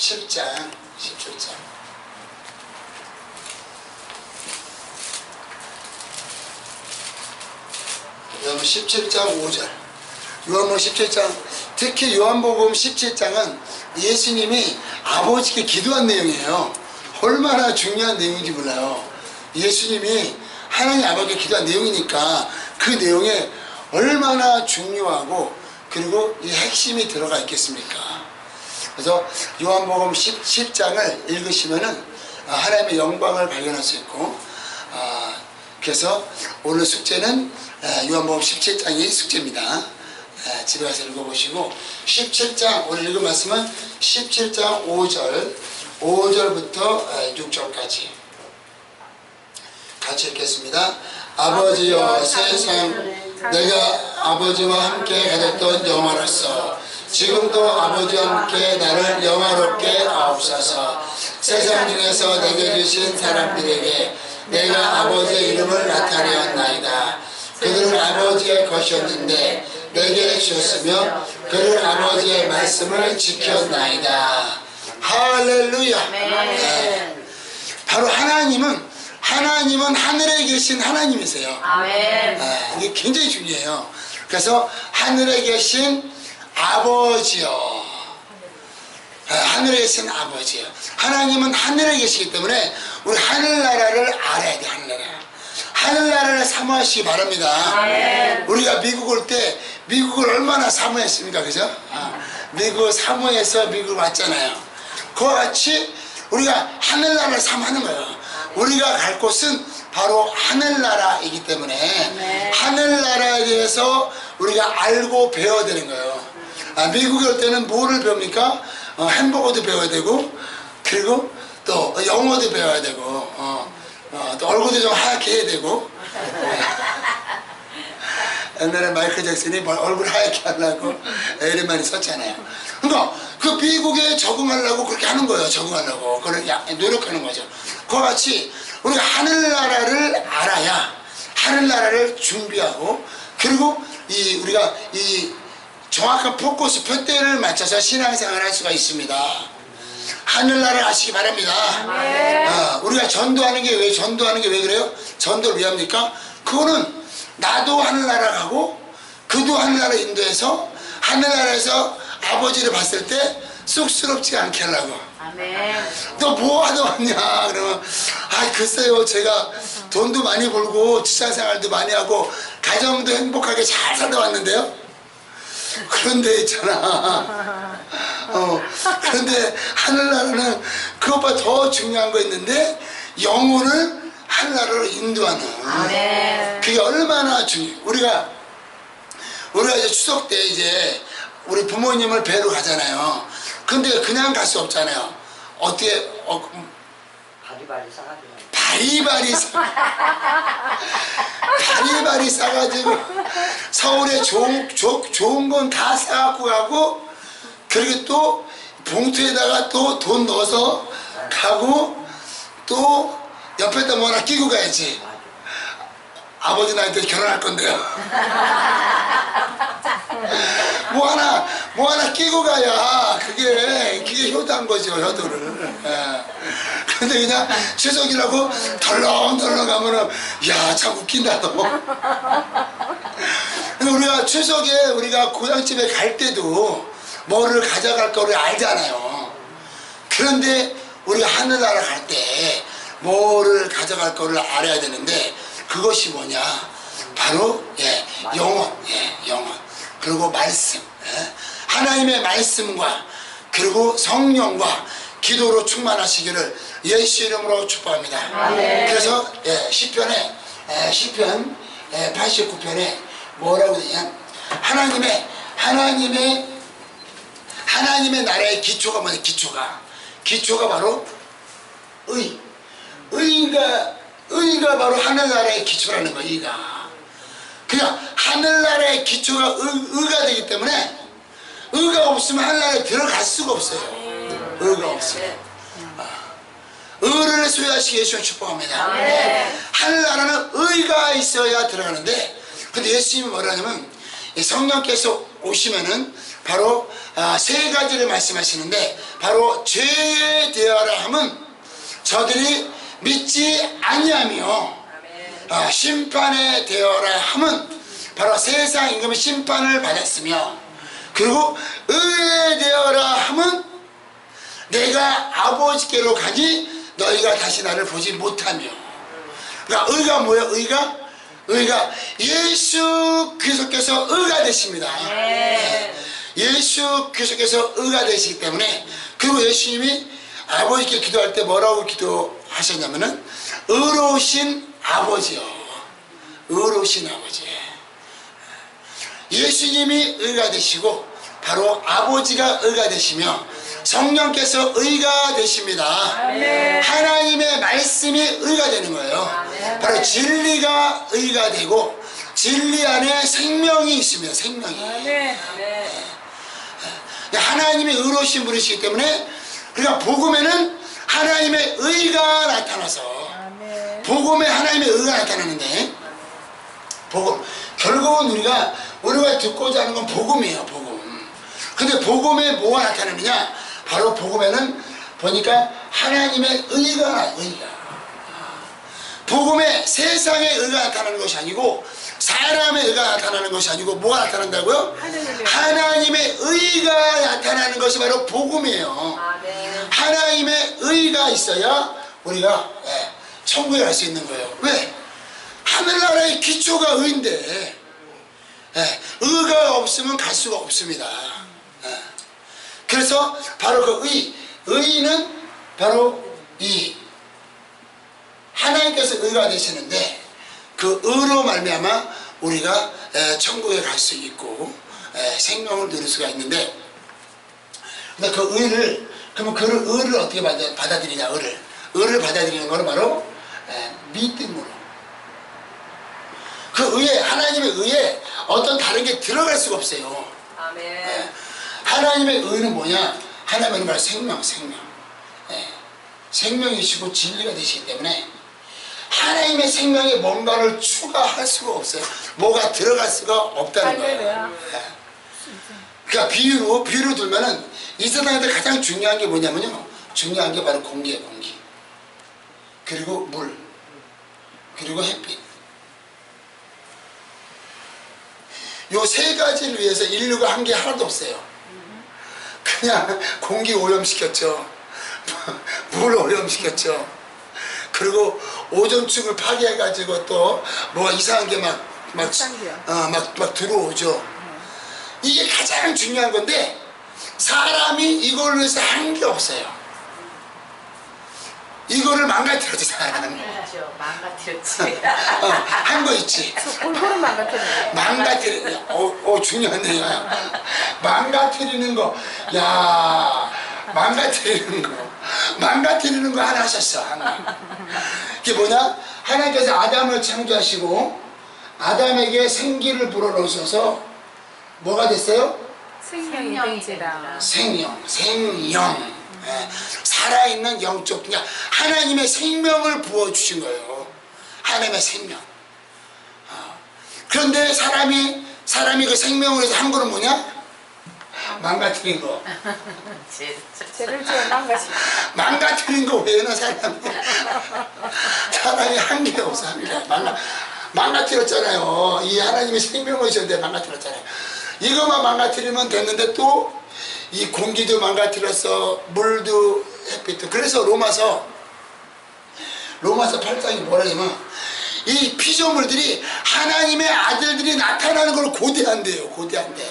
17장 요한복음 17장 5절. 요한복음 17장, 특히 요한복음 17장은 예수님이 아버지께 기도한 내용이에요. 얼마나 중요한 내용인지 몰라요. 예수님이 하나님 아버지께 기도한 내용이니까 그 내용에 얼마나 중요하고 그리고 이 핵심이 들어가 있겠습니까? 그래서 요한복음 17장을 읽으시면은 하나님의 영광을 발견할 수 있고, 그래서 오늘 숙제는 요한복음 17장이 숙제입니다. 집에 가서 읽어보시고, 17장 오늘 읽은 말씀은 17장 5절부터 6절까지 같이 읽겠습니다. 아버지여, 세상 내가 아버지와 함께 가졌던 영화로서 지금도 아버지와 함께 나를 영화롭게 하옵소서. 세상 중에서 내게 주신 사람들에게 내가 아버지의 이름을 나타내었나이다. 그들은 아버지의 것이었는데 내게 주셨으며 그들은 아버지의 말씀을 지켰나이다. 할렐루야. 네. 바로 하나님은 하늘에 계신 하나님이세요. 아멘. 이게 굉장히 중요해요. 그래서 하늘에 계신 아버지요. 하늘에 계신 아버지요. 하나님은 하늘에 계시기 때문에 우리 하늘나라를 알아야 돼. 하늘나라를 사모하시기 바랍니다. 아멘. 우리가 미국 올 때 미국을 얼마나 사모했습니까? 그죠? 미국을 사모해서 미국을 왔잖아요. 그와 같이 우리가 하늘나라를 사모하는 거예요. 우리가 갈 곳은 바로 하늘나라이기 때문에 네. 하늘나라에 대해서 우리가 알고 배워야 되는 거예요. 미국에 올 때는 뭐를 배웁니까? 햄버거도 배워야 되고, 그리고 또 영어도 배워야 되고, 또 얼굴도 좀 하얗게 해야 되고. 옛날에 마이클 잭슨이 얼굴 하얗게 하려고 애를 많이 썼잖아요. 그러니까 그 미국에 적응하려고 그렇게 하는 거예요. 적응하려고 그걸 노력하는 거죠. 그와 같이 우리가 하늘나라를 알아야 하늘나라를 준비하고, 그리고 우리가 이 정확한 포커스 표대를 맞춰서 신앙생활을 할 수가 있습니다. 하늘나라를 아시기 바랍니다. 우리가 전도하는 게 왜 그래요? 전도를 왜 합니까? 그거는 나도 하늘나라 가고 그도 하늘나라 인도해서 하늘나라에서 아버지를 봤을 때 쑥스럽지 않게 하려고. 너 뭐 하다 왔냐? 그러면 글쎄요, 제가 돈도 많이 벌고 직장생활도 많이 하고 가정도 행복하게 잘 살다 왔는데요. 그런데 있잖아. 그런데 하늘나라는 그것보다 더 중요한 거 있는데, 영혼을 하늘나라로 인도하는. 그게 얼마나 중요해. 우리가 이제 추석 때 이제 우리 부모님을 뵈러 가잖아요. 근데 그냥 갈 수 없잖아요. 어떻게 바리바리 싸가지고 서울에 좋은 건 다 싸갖고 가고, 그리고 또 봉투에다가 또 돈 넣어서 가고, 또 옆에다 뭐 하나 끼고 가야지. 아버지 나한테 결혼할 건데요. 뭐 하나 끼고 가야 그게 효도한 거죠, 효도를. 근데 그냥 추석이라고 덜렁덜렁 가면은 참 웃긴다 너. 우리가 추석에 우리가 고향집에 갈 때도 뭐를 가져갈 거를 알잖아요. 그런데 우리가 하늘나라 갈 때 뭐를 가져갈 거를 알아야 되는데, 그것이 뭐냐? 바로 영혼, 그리고 말씀, 하나님의 말씀과 그리고 성령과 기도로 충만하시기를 예수 이름으로 축복합니다. 그래서 시편 89편에 뭐라고 되냐? 하나님의 나라의 기초가 뭐냐? 기초가 바로 의가 바로 하늘나라의 기초라는 거예요. 그냥 하늘나라의 기초가 의가 되기 때문에, 의가 없으면 하늘나라에 들어갈 수가 없어요. 의가 없어요. 의를 소유하시기 예수님 축복합니다. 하늘나라는 의가 있어야 들어가는데, 근데 예수님이 뭐라냐면 성령께서 오시면은 바로 세 가지를 말씀하시는데, 바로 죄에 대하라 함은 저들이 믿지 아니하며 심판에 대하라 함은 바로 세상 임금의 심판을 받았으며 그리고 의에 대하라 함은 내가 아버지께로 가니 너희가 다시 나를 보지 못하며. 그러니까 의가 뭐예요? 의가 예수 그리스도께서 의가 되십니다. 예수 그리스도께서 의가 되시기 때문에 그리고 예수님이 아버지께 기도할 때 뭐라고 기도하셨냐면은 의로우신 아버지요. 의로우신 아버지. 예수님이 의가 되시고 바로 아버지가 의가 되시며 성령께서 의가 되십니다. 하나님의 말씀이 의가 되는 거예요. 바로 진리가 의가 되고 진리 안에 생명이 있습니다. 생명이. 하나님의 의로우신 분이시기 때문에 그러니까 복음에는 하나님의 의가 나타나서 복음에 하나님의 의가 나타나는데 복음 결국은 우리가 듣고자 하는 건 복음이에요. 복음. 근데 복음에 뭐가 나타나느냐? 바로 복음에는 보니까 하나님의 의가 복음에 세상의 의가 나타나는 것이 아니고 사람의 의가 나타나는 것이 아니고 뭐가 나타난다고요? 하나님의 의가 나타나는 것이 바로 복음이에요. 하나님의 의가 있어야 우리가 천국에 갈 수 있는 거예요. 왜? 하늘나라의 기초가 의인데 의가 없으면 갈 수가 없습니다. 그래서 바로 그 의는 바로 이 하나님께서 의가 되시는데 그 의로 말미암아 우리가 천국에 갈 수 있고 생명을 누릴 수가 있는데 근데 그 의를 그러면 그 의를 어떻게 받아들이냐? 의를 받아들이는 것은 바로 믿음으로 그 의에 하나님의 의에 어떤 다른 게 들어갈 수가 없어요. 하나님의 의는 뭐냐? 하나님은 바로 생명. 생명이시고 진리가 되시기 때문에 하나님의 생명에 뭔가를 추가할 수가 없어요. 뭐가 들어갈 수가 없다는 거예요. 그러니까 비유로 들면은 이 세상에서 가장 중요한 게 뭐냐면요. 중요한 게 바로 공기예요. 공기. 그리고 물. 그리고 햇빛. 요 세 가지를 위해서 인류가 한 게 하나도 없어요. 그냥 공기 오염시켰죠. 물 오염시켰죠. 그리고 오존층을 파괴해가지고 또 뭐 이상한 게 막 들어오죠. 이게 가장 중요한 건데 사람이 이걸로 해서 한 게 없어요. 이거를 망가뜨렸지 사람은. 망가뜨렸지. 한 거 있지. 골고루 망가뜨리네. 망가뜨리는 중요한 얘기야. 망가뜨리는 거. 야, 망가뜨리는 거 하나 하셨어. 하나. 그게 뭐냐? 하나님께서 아담을 창조하시고 아담에게 생기를 불어넣으셔서 뭐가 됐어요? 생명이 된지라. 생명. 살아있는 영적, 그러니까 하나님의 생명을 부어주신 거예요. 하나님의 생명. 그런데 사람이 그 생명을 해서 한 거는 뭐냐? 망가뜨린 거. 죄를 지어 망가뜨린 거 외에는 사람이 한 게 없어. 한 게. 망가뜨렸잖아요. 이 하나님의 생명을 주셨는데 망가뜨렸잖아요. 이것만 망가뜨리면 됐는데 또 이 공기도 망가뜨렸어. 물도 햇빛도. 그래서 로마서 8장이 뭐라냐면 이 피조물들이 하나님의 아들들이 나타나는 걸 고대한대요. 고대한대.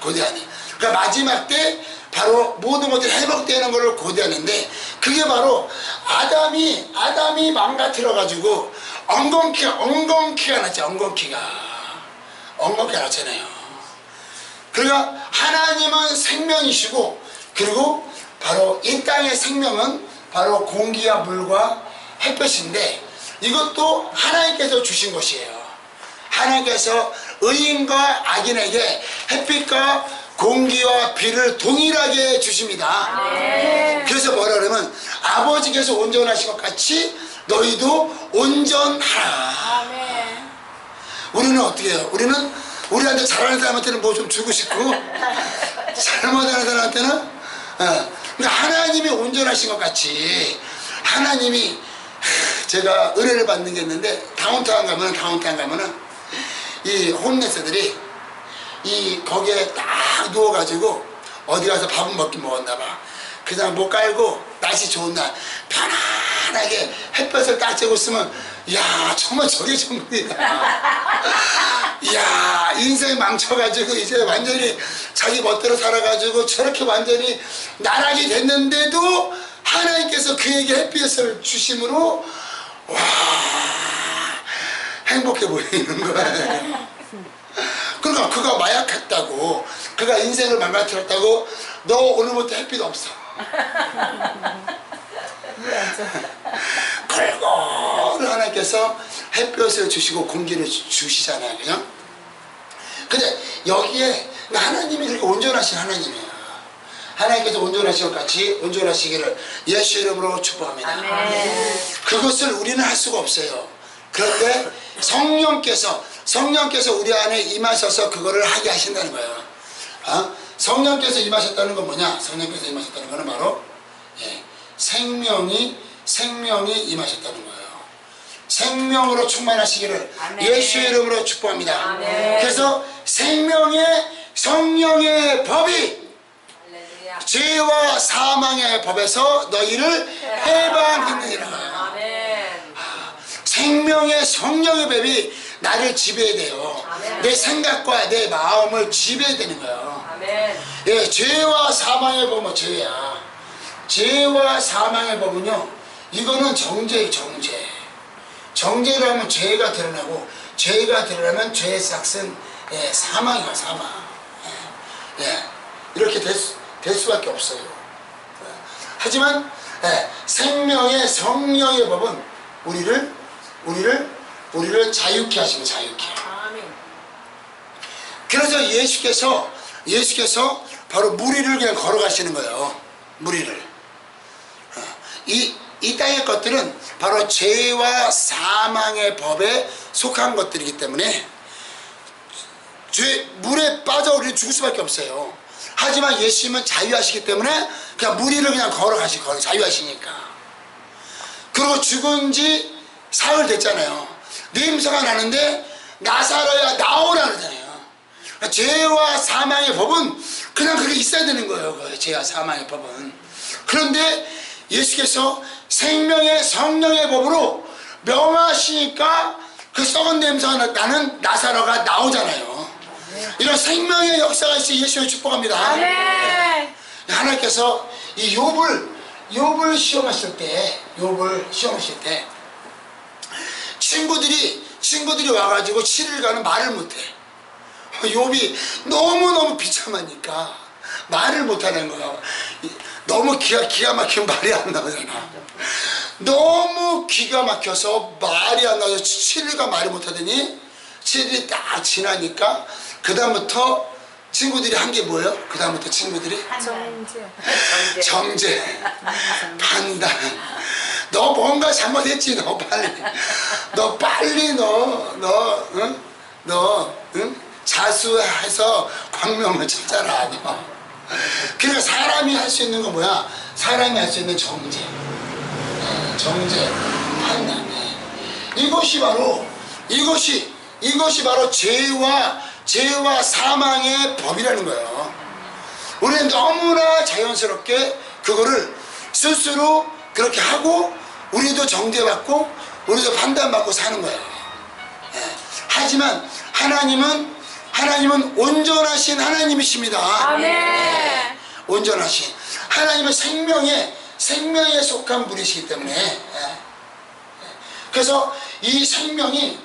그러니까 마지막 때 바로 모든 것들이 회복되는 걸 고대하는데 그게 바로 아담이 망가뜨려 가지고 엉겅퀴가 났죠. 엉겅퀴가 났잖아요. 그러니까 하나님은 생명이시고 그리고 바로 이 땅의 생명은 바로 공기와 물과 햇볕인데 이것도 하나님께서 주신 것이에요. 하나님께서 의인과 악인에게 햇빛과 공기와 비를 동일하게 주십니다. 그래서 뭐라 그러면 아버지께서 온전하신 것 같이 너희도 온전하라. 우리는 어떻게 해요? 우리한테 잘하는 사람한테는 뭐 좀 주고 싶고 잘못하는 사람한테는 그러니까 하나님이 온전하신 것 같이 하나님이 제가 은혜를 받는 게 있는데 다운타운 가면은 이 홈레스들이 이 거기에 딱 누워가지고 어디 가서 밥은 먹긴 먹었나 봐. 그냥 못 깔고 날씨 좋은 날 편안하게 햇볕을 딱 쬐고 있으면 야 정말 저게 정글이다. 야 인생 망쳐가지고 이제 완전히 자기 멋대로 살아가지고 저렇게 완전히 나락이 됐는데도 하나님께서 그에게 햇빛을 주심으로 와 행복해 보이는 거야. 그러니까 그가 마약했다고, 그가 인생을 망가뜨렸다고, 너 오늘부터 햇빛 없어. 골고루 하나님께서 햇볕을 주시고 공기를 주시잖아요, 그죠? 근데 여기에 하나님이 그렇게 온전하신 하나님이에요. 하나님께서 온전하신 것 같이 온전하시기를 예수 이름으로 축복합니다. 아멘. 그것을 우리는 할 수가 없어요. 그런데 성령께서 우리 안에 임하셔서 그거를 하게 하신다는 거예요. 성령께서 임하셨다는 건 뭐냐? 성령께서 임하셨다는 거는 바로 생명이 임하셨다는 거예요. 생명으로 충만하시기를 아멘. 예수 이름으로 축복합니다. 아멘. 그래서 성령의 법이 죄와 사망의 법에서 너희를 해방했느니라. 생명의 성령의 법이 나를 지배해야 돼요. 아멘. 내 생각과 내 마음을 지배해야 되는 거예요. 아멘. 예, 죄와 사망의 법은 죄야. 죄와 사망의 법은요, 이거는 정죄예요, 정죄. 정죄라면 죄가 드러나고, 죄가 드러나면 죄의 싹은 사망이야, 사망. 이렇게 될 수밖에 없어요. 하지만 생명의 성령의 법은 우리를 자유케 하시면 자유케. 그래서 예수께서 바로 물 위를 그냥 걸어가시는 거예요. 물 위를. 이 땅의 것들은 바로 죄와 사망의 법에 속한 것들이기 때문에 물에 빠져 우리는 죽을 수밖에 없어요. 하지만 예수님은 자유하시기 때문에 그냥 물 위를 그냥 걸어가시고 자유하시니까. 그리고 죽은 지 사흘 됐잖아요. 냄새가 나는데 나사로야 나오라 그러잖아요. 그러니까 죄와 사망의 법은 그냥 그게 있어야 되는 거예요. 죄와 사망의 법은. 그런데 예수께서 생명의 성령의 법으로 명하시니까 그 썩은 냄새가 나는 나사로가 나오잖아요. 이런 생명의 역사가 있어 예수를 축복합니다. 아멘. 하나님께서 이 욥을 시험하실 때 친구들이 와가지고 7일간은 말을 못해. 욥이 너무너무 비참하니까 말을 못하는 거야. 너무 기가 막히면 말이 안 나오잖아. 너무 기가 막혀서 말이 안 나와서 7일간 말을 못하더니 7일이 딱 지나니까 그 다음부터 친구들이 한 게 뭐예요? 그 다음부터 친구들이 정죄, 판단. 너 뭔가 잘못했지. 너 빨리 자수해서 광명을 찾아라. 그러니까 사람이 할 수 있는 건 뭐야? 사람이 할 수 있는 정죄, 판단. 이것이 바로 죄와 사망의 법이라는 거예요. 우리는 너무나 자연스럽게 그거를 스스로 그렇게 하고 우리도 정죄받고 우리도 판단받고 사는 거예요. 하지만 하나님은 온전하신 하나님이십니다. 아멘. 온전하신 하나님은 생명에 속한 분이시기 때문에 그래서 이 생명에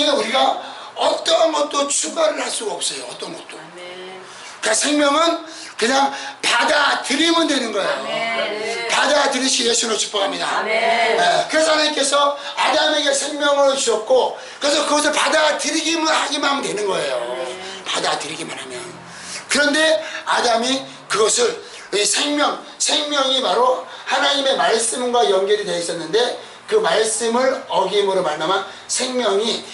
우리가 어떤 것도 추가를 할 수가 없어요. 어떤 것도. 그러니까 생명은 그냥 받아들이면 되는 거예요. 받아들이시 예수를 축복합니다. 그래서 하나님께서 아담에게 생명을 주셨고 그래서 그것을 받아들이기만 하면 되는 거예요. 받아들이기만 하면. 그런데 아담이 그것을 생명이 바로 하나님의 말씀과 연결이 되어 있었는데 그 말씀을 어김으로 말미암아 생명이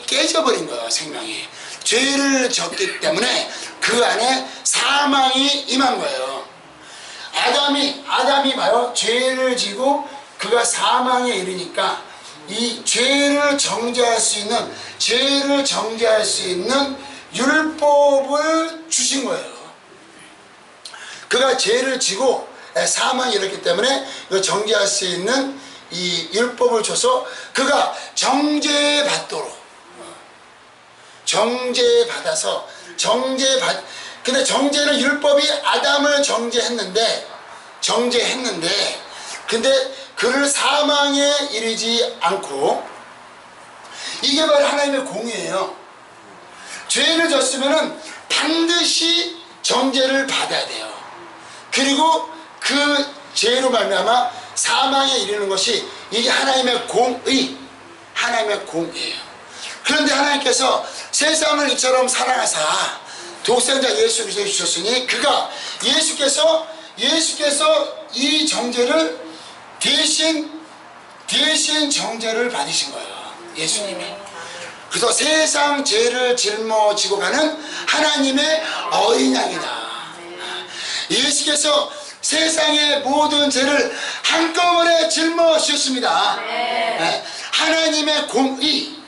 깨져버린 거예요. 죄를 졌기 때문에 그 안에 사망이 임한 거예요. 아담이 봐요. 죄를 지고 그가 사망에 이르니까 이 죄를 정죄할 수 있는 율법을 주신 거예요. 그가 죄를 지고 사망에 이르기 때문에 그 정죄할 수 있는 이 율법을 줘서 그가 정죄받도록 근데 정죄는 율법이 아담을 정죄했는데 근데 그를 사망에 이르지 않고, 이게 바로 하나님의 공의예요. 죄를 졌으면은 반드시 정죄를 받아야 돼요. 그리고 그 죄로 말미암아 사망에 이르는 것이 이게 하나님의 공의예요. 그런데 하나님께서 세상을 이처럼 사랑하사 독생자 예수 그리스도를 주셨으니 예수께서 이 정죄를 대신 정죄를 받으신 거예요. 예수님이. 그래서 세상 죄를 짊어지고 가는 하나님의 어린 양이다. 예수께서 세상의 모든 죄를 한꺼번에 짊어지셨습니다. 하나님의 공의,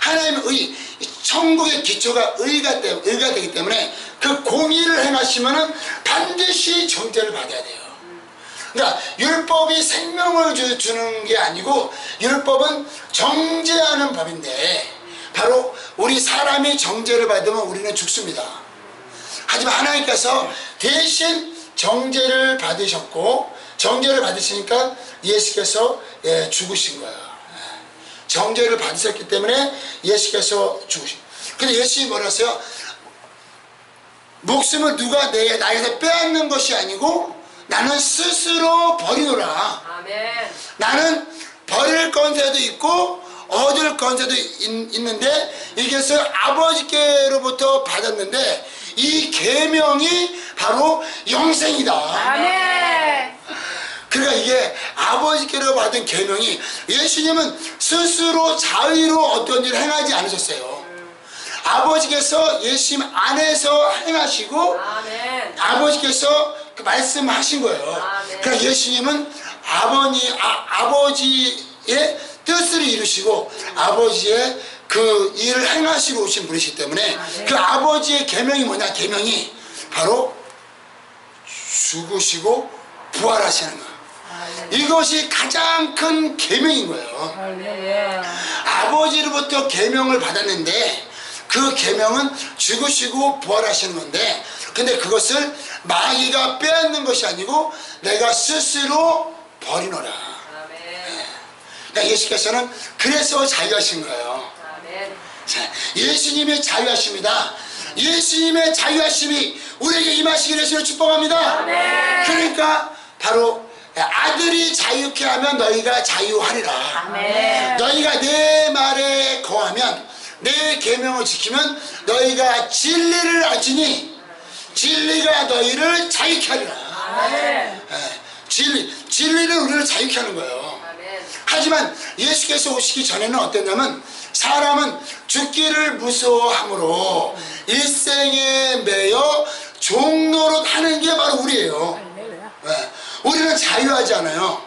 하나님의 의, 천국의 기초가 의가 되기 때문에 그 공의를 행하시면은 반드시 정죄를 받아야 돼요. 그러니까 율법이 생명을 주는 게 아니고 율법은 정죄하는 법인데, 바로 우리 사람이 정죄를 받으면 우리는 죽습니다. 하지만 하나님께서 대신 정죄를 받으셨고, 정죄를 받으시니까 예수께서 죽으신 거예요. 정죄를 받으셨기 때문에 예수께서 죽으신 거예요. 근데 예수님이 뭐라 했어요? 목숨을 누가 나에게서 빼앗는 것이 아니고 나는 스스로 버리노라. 아멘. 나는 버릴 건세도 있고 얻을 건세도 있는데 이것을 아버지께로부터 받았는데 이 계명이 바로 영생이다. 아멘. 그러니까 이게 아버지께로 받은 계명이, 예수님은 스스로 자의로 어떤 일을 행하지 않으셨어요. 아버지께서 예수님 안에서 행하시고 아멘. 아버지께서 그 말씀하신 거예요. 아멘. 그러니까 예수님은 아버지의 뜻을 이루시고 아버지의 그 일을 행하시고 오신 분이시기 때문에 그 아버지의 계명이 뭐냐? 계명이 바로 죽으시고 부활하시는 거예요. 이것이 가장 큰 계명인 거예요. 아버지로부터 계명을 받았는데 그 계명은 죽으시고 부활하시는 건데, 근데 그것을 마귀가 빼앗는 것이 아니고 내가 스스로 버리노라. 그러니까 예수께서는 그래서 자유하신 거예요. 자, 예수님의 자유하심이다. 예수님의 자유하심이 우리에게 임하시기를 예수를 축복합니다. 그러니까 바로 아들이 자유케 하면 너희가 자유하리라. 아멘. 너희가 내 말에 거하면, 내 계명을 지키면 너희가 진리를 알지니 진리가 너희를 자유케 하리라. 아멘. 진리는 우리를 자유케 하는 거예요. 하지만 예수께서 오시기 전에는 어땠냐면, 사람은 죽기를 무서워함으로 일생에 매여 종노릇 하는 게 바로 우리예요. 우리는 자유하지 않아요.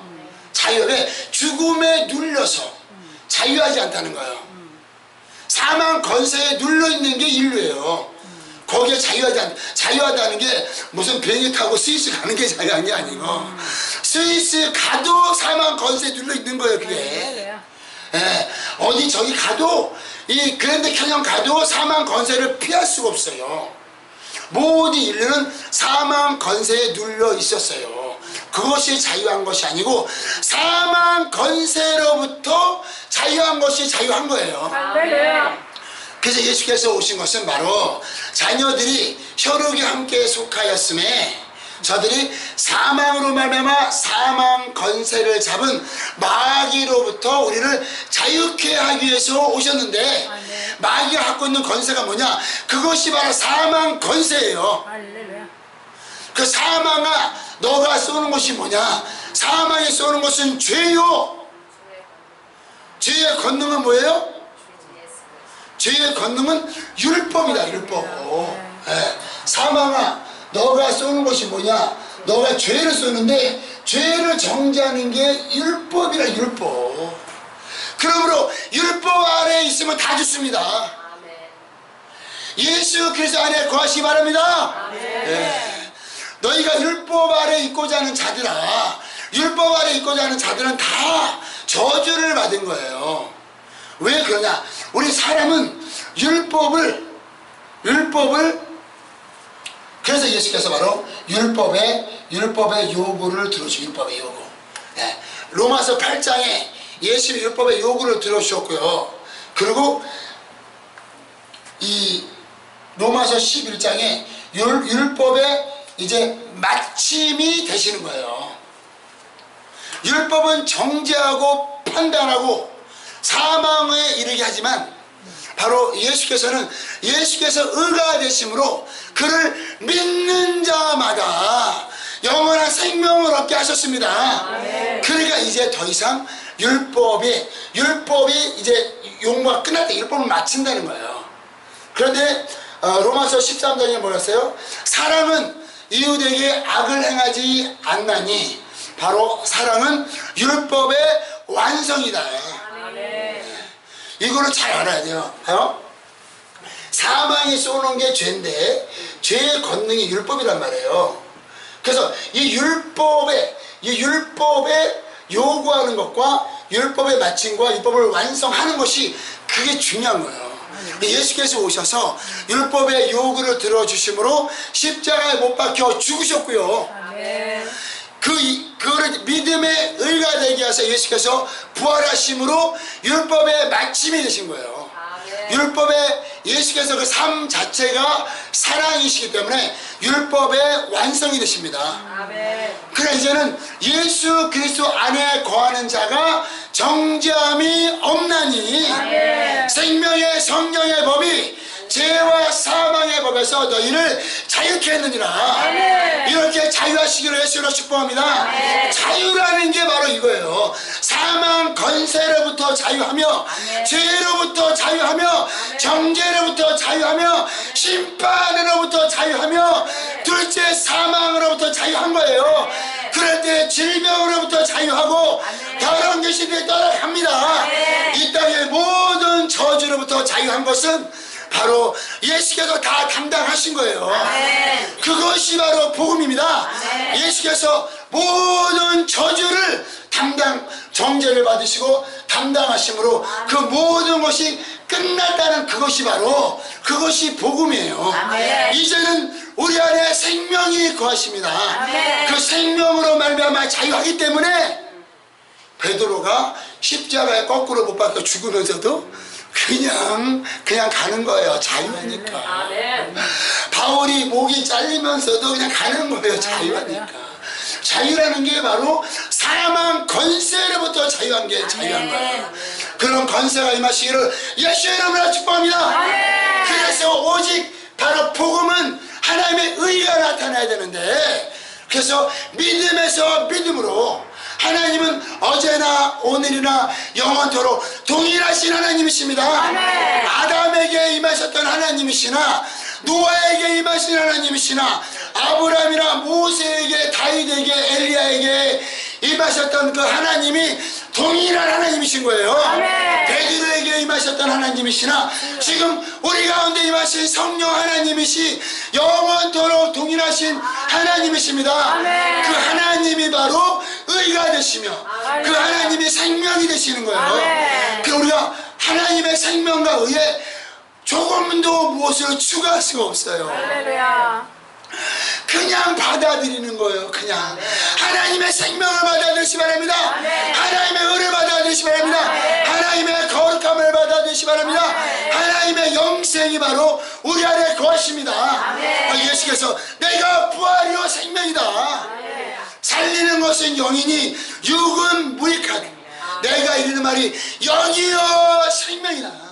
왜? 죽음에 눌려서 자유하지 않다는 거예요. 사망 건세에 눌려있는 게 인류예요. 거기에 자유하다는 게 무슨 비행기 타고 스위스 가는 게 자유한 게 아니고, 스위스 가도 사망 건세에 눌려있는 거예요. 그게 어디 저기 가도, 이 그랜드 캐년 가도 사망 건세를 피할 수가 없어요. 모든 인류는 사망 건세에 눌려 있었어요. 그것이 자유한 것이 아니고 사망 건세로부터 자유한 것이 자유한 거예요. 그래서 예수께서 오신 것은 바로 자녀들이 혈육이 함께 속하였음에 저들이 사망으로 말미암아 사망 건세를 잡은 마귀로부터 우리를 자유케 하기 위해서 오셨는데, 마귀가 갖고 있는 건세가 뭐냐? 그것이 바로 사망 건세예요. 그 사망아, 너가 쏘는 것이 뭐냐? 사망에 쏘는 것은 죄요. 죄의 권능은 뭐예요? 죄의 권능은 율법이다. 율법. 사망아, 너가 쏘는 것이 뭐냐? 너가 죄를 쏘는데 죄를 정죄하는 게 율법이라 율법. 그러므로 율법 아래에 있으면 다 죽습니다. 예수 그리스도 안에 거하시기 바랍니다. 예. 너희가 율법 아래 있고자 하는 자들아, 율법 아래 있고자 하는 자들은 다 저주를 받은 거예요. 왜 그러냐? 우리 사람은 율법을 그래서 예수께서 바로 율법의 요구를 들어주시고, 율법의 요구. 예. 로마서 8장에 예수의 율법의 요구를 들어주셨고요. 그리고 이 로마서 11장에 율법의 이제 마침이 되시는 거예요. 율법은 정죄하고 판단하고 사망에 이르게 하지만 바로 예수께서 의가 되심으로 그를 믿는 자마다 영원한 생명을 얻게 하셨습니다. 그러니까 이제 더 이상 율법이 이제 용무가 끝날 때 율법을 마친다는 거예요. 그런데 로마서 13장에 뭐였어요? 사랑은 이웃에게 악을 행하지 않나니 바로 사랑은 율법의 완성이다. 이거를 잘 알아야 돼요. 사망이 쏘는 게 죄인데 죄의 권능이 율법이란 말이에요. 그래서 이 율법에 요구하는 것과 율법의 마침과 율법을 완성하는 것이 그게 중요한 거예요. 예수께서 오셔서 율법의 요구를 들어주심으로 십자가에 못 박혀 죽으셨고요. 그거를 믿음의 의가 되게 하셔서 예수께서 부활하심으로 율법의 마침이 되신 거예요. 율법의 예수께서 그 삶 자체가 사랑이시기 때문에 율법의 완성이 되십니다. 그래 이제는 예수 그리스도 안에 거하는 자가 정죄함이 없나니 생명의 성령의 법이 죄와 사망의 법에서 너희를 자유케 했느니라. 이렇게 자유하시기를 예수로 축복합니다. 자유라는 게 바로 이거예요. 사망 권세로부터 자유하며 죄로부터 자유하며 정죄로부터 자유하며 심판으로부터 자유하며 둘째 사망으로부터 자유한 거예요. 그럴 때 질병으로부터 자유하고 더러운 귀신들이 떠나갑니다. 이 땅의 모든 저주로부터 자유한 것은 바로 예수께서 다 담당하신 거예요. 그것이 바로 복음입니다. 예수께서 모든 저주를 정죄를 받으시고 담당하심으로 그 모든 것이 끝났다는 그것이 복음이에요. 이제는 우리 안에 생명이 거하십니다. 그 생명으로 말미암아 자유하기 때문에 베드로가 십자가에 거꾸로 못 박혀 죽으면서도 그냥 가는 거예요. 자유하니까. 바울이 목이 잘리면서도 그냥 가는 거예요. 자유하니까. 자유라는 게 바로 사망 권세로부터 자유한 거예요. 그런 권세가 임하시기를 예수의 이름으로 축복합니다. 그래서 오직 바로 복음은 하나님의 의가 나타나야 되는데, 그래서 믿음에서 믿음으로 하나님은 어제나 오늘이나 영원토록 동일하신 하나님이십니다. 아담에게 임하셨던 하나님이시나 노아에게 임하신 하나님이시나 아브라함이나 모세에게 다윗에게 엘리야에게 임하셨던 그 하나님이 동일한 하나님이신 거예요. 베드로에게 임하셨던 하나님이시나 지금 우리 가운데 임하신 성령 하나님이시 영원토록 동일하신 하나님이십니다. 그 하나님이 바로 의가 되시며 그 하나님이 생명이 되시는 거예요. 그 우리가 하나님의 생명과 의에 조금도 무엇을 추가할 수가 없어요. 그냥 받아들이는 거예요. 그냥 하나님의 생명을 받아들이시 바랍니다. 하나님의 의를 받아들이시 바랍니다. 하나님의 거룩함을 받아들이시 바랍니다. 하나님의 영생이 바로 우리 안에 거하십니다. 예수께서 내가 부활이요 생명이다. 살리는 것은 영이니 육은 무익하다. 내가 이르는 말이 영이요 생명이다.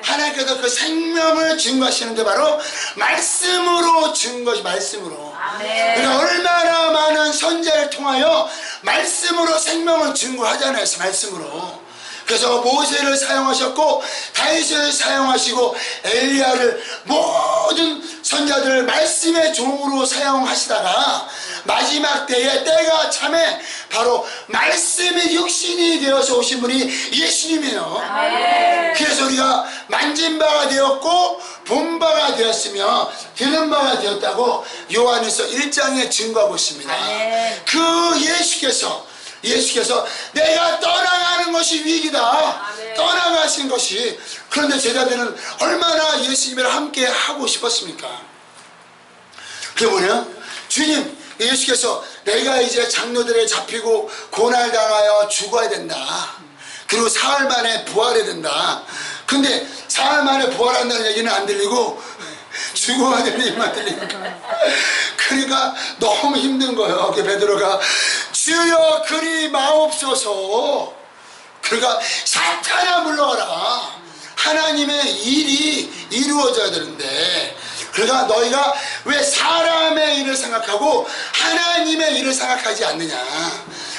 하나님께서 그 생명을 증거하시는데 바로 말씀으로 증거시 말씀으로. 그러니까 얼마나 많은 선지자를 통하여 말씀으로 생명을 증거하잖아요. 말씀으로. 그래서 모세를 사용하셨고 다윗을 사용하시고 엘리야를 모든 선자들을 말씀의 종으로 사용하시다가 마지막 때가 참에 바로 말씀의 육신이 되어서 오신 분이 예수님이에요. 그래서 우리가 만진 바가 되었고 본 바가 되었으며 들은 바가 되었다고 요한일서 1장에 증거하고 있습니다. 그 예수께서 내가 떠나가는 것이 위기다. 떠나가신 것이. 그런데 제자들은 얼마나 예수님을 함께 하고 싶었습니까? 그게 뭐냐? 주님, 예수께서 내가 이제 장로들에 잡히고 고난당하여 죽어야 된다. 그리고 사흘 만에 부활해야 된다. 근데 사흘 만에 부활한다는 얘기는 안 들리고 죽어야 되는 얘기만 들리니까 그러니까 너무 힘든 거예요. 그 베드로가 주여 그리 마옵소서. 그러니까 사탄아 물러가라. 하나님의 일이 이루어져야 되는데 그러니까 너희가 왜 사람의 일을 생각하고 하나님의 일을 생각하지 않느냐.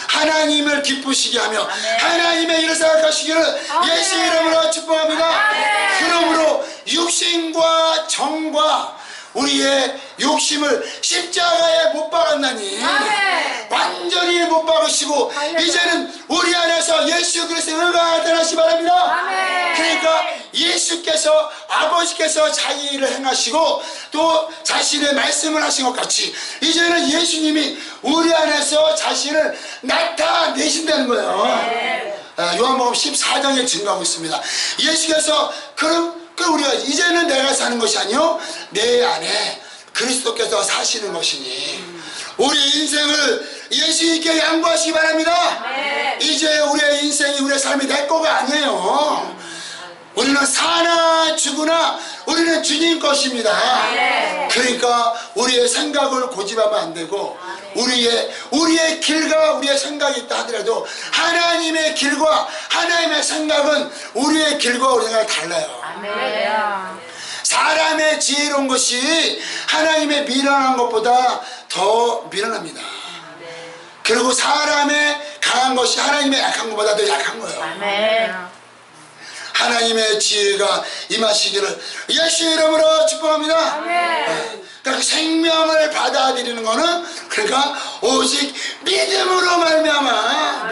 하나님을 기쁘시게 하며 하나님의 일을 생각하시기를 예수 이름으로 축복합니다. 그러므로 육신과 정과 우리의 욕심을 십자가에 못 박았나니 완전히 못 박으시고 이제는 우리 안에서 예수 그리스도의 의가 나타나시 바랍니다. 그러니까 예수께서 아버지께서 자기 일을 행하시고 또 자신의 말씀을 하신 것 같이 이제는 예수님이 우리 안에서 자신을 나타내신다는 거예요. 요한복음 14장에 증거하고 있습니다. 예수께서 그럼 우리가 이제는 내가 사는 것이 아니요 내 안에 그리스도께서 사시는 것이니 우리 인생을 예수님께 양보하시기 바랍니다. 이제 우리의 인생이 우리의 삶이 내 거가 아니에요. 우리는 사나 죽으나 우리는 주님 것입니다. 그러니까 우리의 생각을 고집하면 안 되고 우리의 길과 우리의 생각이 있다 하더라도 하나님의 길과 하나님의 생각은 우리의 길과 우리 생각이 달라요. 사람의 지혜로운 것이 하나님의 미련한 것보다 더 미련합니다. 그리고 사람의 강한 것이 하나님의 약한 것보다 더 약한 거예요. 하나님의 지혜가 임하시기를 예수 이름으로 축복합니다. 그러니까 생명을 받아들이는 것은 그러니까 오직 믿음으로 말미암아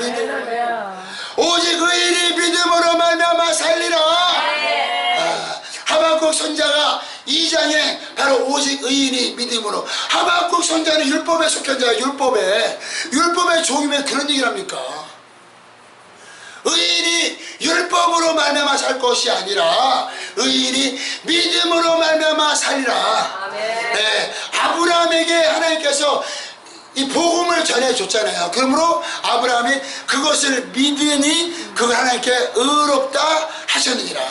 오직 의인이 믿음으로 말미암아 살리라. 하박국 선자가 2장에 바로 오직 의인이 믿음으로 하박국 선자는 율법에 속한 자가 율법의 종이면 그런 얘기를 합니까? 의인이 율법으로 말미암아 살 것이 아니라 의인이 믿음으로 말미암아 살리라. 아브라함에게 하나님께서 이 복음을 전해줬잖아요. 그러므로 아브라함이 그것을 믿으니 그걸 하나님께 의롭다 하셨느니라.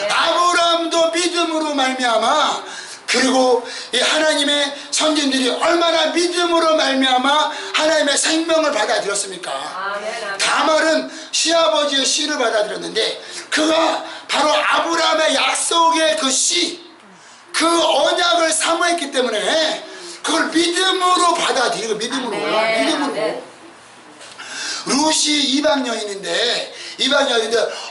아브라함도 믿음으로 말미암아 그리고 이 하나님의 선진들이 얼마나 믿음으로 말미암아 하나님의 생명을 받아들였습니까? 다말은 시아버지의 씨를 받아들였는데 그가 바로 아브라함의 약속의 그 씨, 그 언약을 사모했기 때문에 그걸 믿음으로 받아들이고 믿음으로. 룻이 이방 여인인데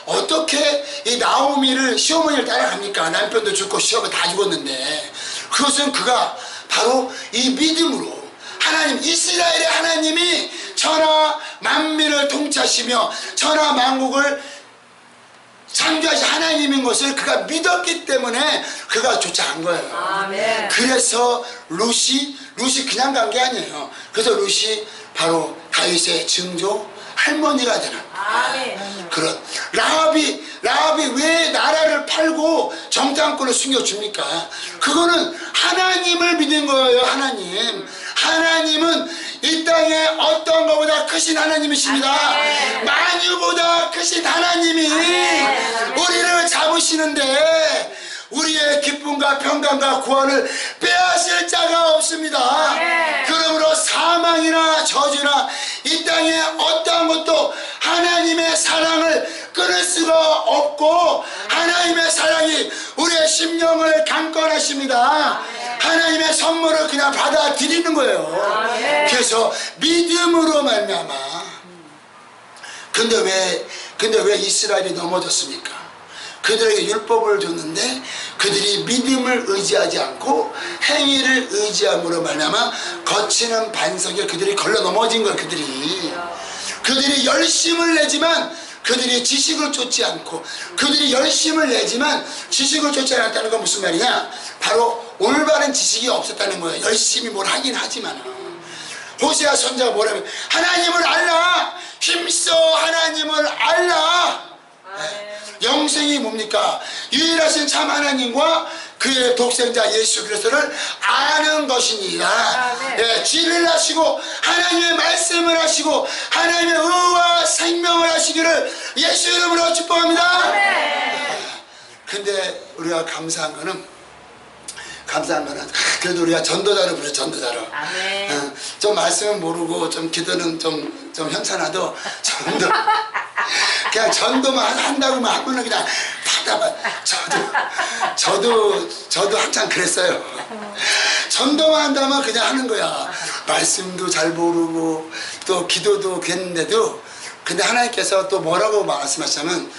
어떻게 이 나오미를 시어머니를 따라갑니까? 남편도 죽고 시어머니 다 죽었는데 그것은 그가 바로 이 믿음으로 하나님 이스라엘의 하나님이 천하 만민을 통치하시며 천하 만국을 창조하신 하나님인 것을 그가 믿었기 때문에 그가 쫓아간 거예요. 그래서 룻이 그냥 간 게 아니에요. 그래서 룻이 바로 다윗의 증조 할머니가 되는 그런 라합이 왜 나라를 팔고 정탐꾼을 숨겨줍니까? 그거는 하나님을 믿은 거예요. 하나님은 이 땅에 어떤 것보다 크신 하나님이십니다. 만유보다 크신 하나님이 우리를 잡으시는데 우리의 기쁨과 평강과 구원을 빼앗을 자가 없습니다. 그러므로 사망이나 저주나 이 땅에 어떠한 것도 하나님의 사랑을 끊을 수가 없고 하나님의 사랑이 우리의 심령을 강건하십니다. 하나님의 선물을 그냥 받아들이는 거예요. 그래서 믿음으로 말미암아. 근데 왜 근데 왜 이스라엘이 넘어졌습니까? 그들에게 율법을 줬는데 그들이 믿음을 의지하지 않고 행위를 의지함으로 말미암아 거치는 반석에 그들이 걸러 넘어진 거예요. 그들이 열심을 내지만 그들이 지식을 쫓지 않고, 그들이 열심을 내지만 지식을 쫓지 않았다는 건 무슨 말이냐? 바로 올바른 지식이 없었다는 거예요. 열심히 뭘 하긴 하지만. 호세아 선자가 뭐라면, 하나님을 알라, 힘써 하나님을 알라. 영생이 뭡니까? 유일하신 참 하나님과 그의 독생자 예수 그리스도를 아는 것이니라. 진리를 하시고 하나님의 말씀을 하시고 하나님의 의와 생명을 하시기를 예수 이름으로 축복합니다. 근데 우리가 감사한 거는 그래도 우리가 전도자로 부르죠. 전도자로. 좀 말씀은 모르고 좀 기도는 좀 현찮아도 전도 그냥 전도만 한다고만 하면은 그냥 받아봐. 저도 한참 그랬어요. 전도만 한다면 그냥 하는 거야. 말씀도 잘 모르고 또 기도도 했는데도, 근데 하나님께서 또 뭐라고 말씀하시냐면,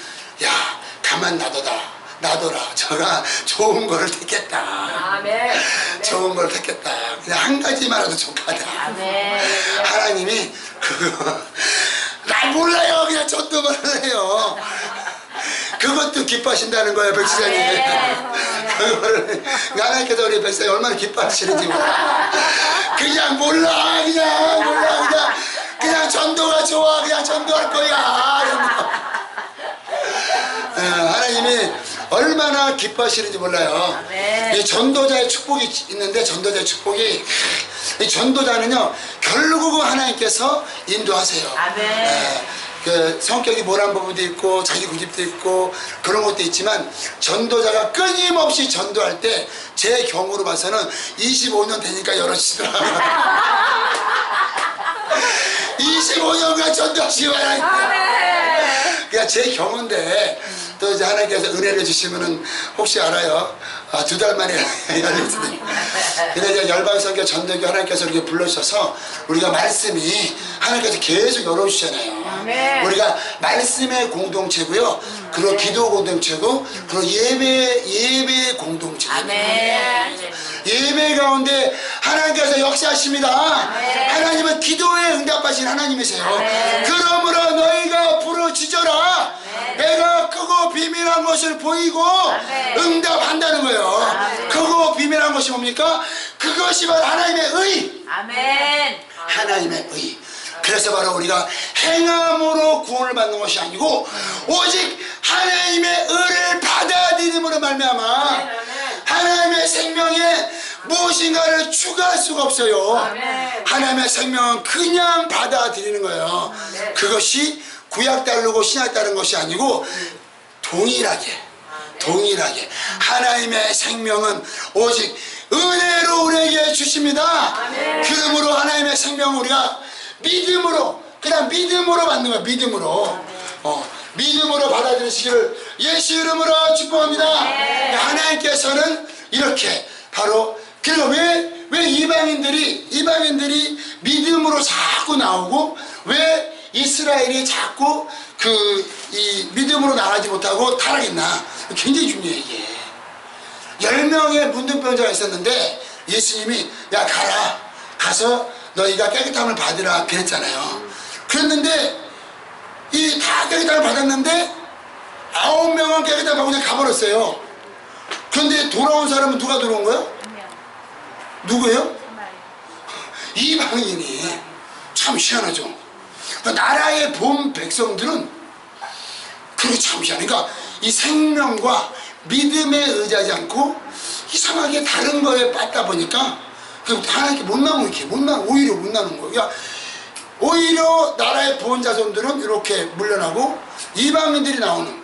야 가만 놔둬라. 저가 좋은 거를 택했다. 좋은 걸 택했다. 그냥 한 가지만라도 족하다. 하나님이 그거 나 몰라요. 그냥 전도만 해요. 그것도 기뻐하신다는 거예요, 백시장님. 그거를 하나님께서 우리 백시장이 얼마나 기뻐하시는지 몰라. 그냥 몰라. 그냥 전도가 좋아. 그냥 전도할 거야. 하나님이 얼마나 기뻐하시는지 몰라요. 이 전도자의 축복이 있는데, 전도자의 축복이, 이 전도자는요 결국은 하나님께서 인도하세요. 그 성격이 모난 부분도 있고 자기 고집도 있고 그런 것도 있지만, 전도자가 끊임없이 전도할 때 제 경우로 봐서는 25년 되니까 열어지더라고요. 25년간 전도하시기 바랍니다. 그러니까 제 경우인데, 또 이제 하나님께서 은혜를 주시면은 혹시 알아요? 2달 만에 열리거든요. 근데 이제 열방선교 전도교 하나님께서 이렇게 불러주셔서 우리가 말씀이 하나님께서 계속 열어주시잖아요. 우리가 말씀의 공동체고요, 그리고 기도 공동체고, 그리고 예배 공동체. 예배 가운데 하나님께서 역사하십니다. 하나님은 기도에 응답하신 하나님이세요. 그러므로 너희가 부르짖어라. 내가 크고 비밀한 것을 보이고 응답한다는 거예요. 크고 비밀한 것이 뭡니까? 그것이 바로 하나님의 의. 하나님의 의. 그래서 바로 우리가 행함으로 구원을 받는 것이 아니고 오직 하나님의 의를 받아들임으로 말미암아 하나님의 생명에 무엇인가를 추가할 수가 없어요. 하나님의 생명은 그냥 받아들이는 거예요. 그것이 구약 따르고 신약 따르는 것이 아니고 동일하게 하나님의 생명은 오직 은혜로 우리에게 주십니다. 그러므로 하나님의 생명은 우리가 믿음으로, 그냥 믿음으로 받는 거예요. 믿음으로 받아들이시기를 예수 이름으로 축복합니다. 하나님께서는 이렇게 바로, 그리고 왜 이방인들이 믿음으로 자꾸 나오고, 왜 이스라엘이 자꾸 이 믿음으로 나가지 못하고 타락했나? 굉장히 중요해. 이게 10명의 문둥병자가 있었는데 예수님이 야 가서 너희가 깨끗함을 받으라 그랬잖아요. 그랬는데 이 다 깨끗함을 받았는데 9명은 깨끗함을 받고 그냥 가버렸어요. 그런데 돌아온 사람은 누가 돌아온 거예요? 누구예요? 이방인이. 참 희한하죠. 나라의 본 백성들은 그게 참 희한해. 그러니까 이 생명과 믿음에 의지하지 않고 이상하게 다른 거에 빠다 보니까 하나님께 오히려 못 나는 거예요. 그러니까 오히려 나라의 보온 자손들은 이렇게 물러나고, 이방인들이 나오는,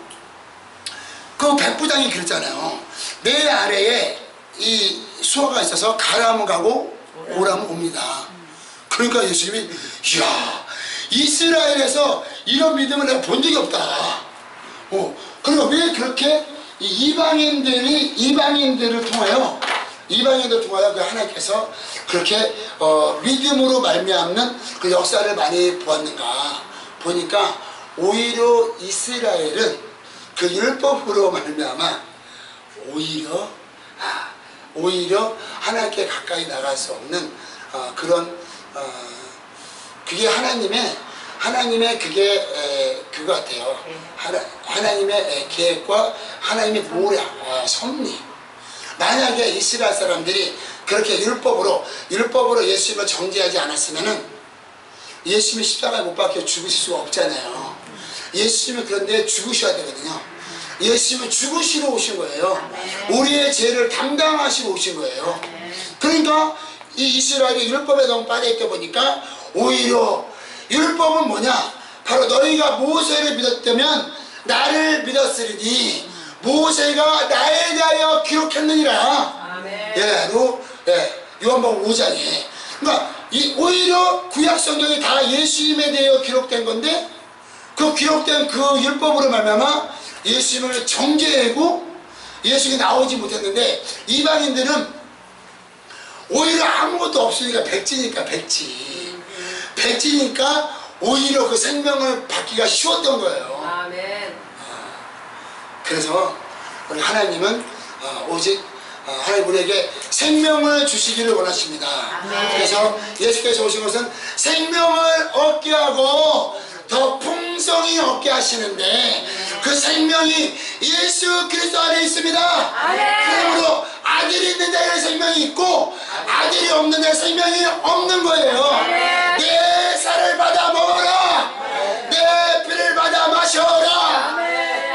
그 백부장이 그랬잖아요. 내 아래에 이 수호가 있어서 가라면 가고 오라면 옵니다. 그러니까 예수님이 이야, 이스라엘에서 이런 믿음을 내가 본 적이 없다. 그러니까 왜 그렇게 이방인들을 통하여 그 하나님께서 그렇게 믿음으로 말미암는 그 역사를 많이 보았는가 보니까 오히려 이스라엘은 그 율법으로 말미암아 오히려 하나님께 가까이 나갈 수 없는 그런 그게 하나님의 그거 같아요. 하나님의 계획과 하나님의 모략, 섭리. 만약에 이스라엘 사람들이 그렇게 율법으로 예수님을 정죄하지 않았으면은 예수님이 십자가에 못 박혀 죽으실 수가 없잖아요. 예수님은 그런데 죽으셔야 되거든요. 예수님은 죽으시러 오신 거예요. 우리의 죄를 담당하시러 오신 거예요. 그러니까 이 이스라엘이 율법에 너무 빠져있다 보니까 오히려 율법은 뭐냐? 바로 너희가 모세를 믿었다면 나를 믿었으리니 모세가 나에 대하여 기록했느니라. 요한복음 5장에. 그러니까 오히려 구약 성경이 다 예수님에 대하여 기록된 건데 그 기록된 그 율법으로 말미암아 예수님을 정죄하고 예수님이 나오지 못했는데 이방인들은 오히려 아무것도 없으니까 백지니까 오히려 그 생명을 받기가 쉬웠던 거예요. 아멘. 그래서 우리 하나님은 오직 하나님 우리에게 생명을 주시기를 원하십니다. 그래서 예수께서 오신 것은 생명을 얻게 하고 더 풍성히 얻게 하시는데 그 생명이 예수 그리스도 안에 있습니다. 그러므로 아들이 있는 자에게 생명이 있고 아들이 없는 자에게 생명이 없는 거예요. 내 살을 받아 먹어라. 내 피를 받아 마셔라.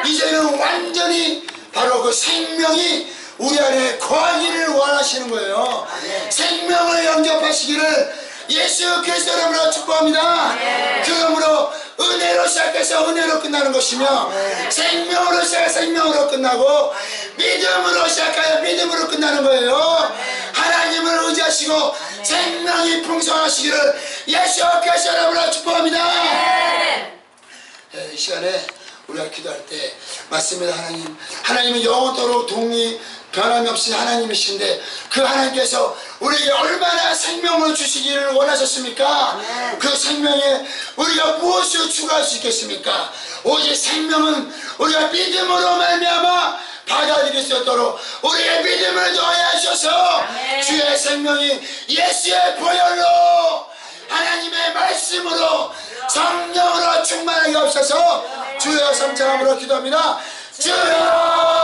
이제는 완전히 바로 그 생명이 우리 안에 거하기를 원하시는 거예요. 생명을 영접하시기를 예수 그리스도 이름으로 축복합니다. 그러므로 은혜로 시작해서 은혜로 끝나는 것이며 생명으로 시작해서 생명으로 끝나고 믿음으로 시작하여 믿음으로 끝나는 거예요. 하나님을 의지하시고 생명이 풍성하시기를 예수 그리스도 이름으로 축복합니다. 이 시간에 우리가 기도할 때 맞습니다. 하나님은 영원토록 변함이 없이 하나님이신데 그 하나님께서 우리에게 얼마나 생명을 주시기를 원하셨습니까? 그 생명에 우리가 무엇을 추가할 수 있겠습니까? 오직 생명은 우리가 믿음으로 말미암아 받아들일 수 있도록 우리의 믿음을 더하여 하셔서 주의 생명이 예수의 보혈로 하나님의 말씀으로 성령으로 충만하게 없어서 주여 성창함으로 기도합니다. 주여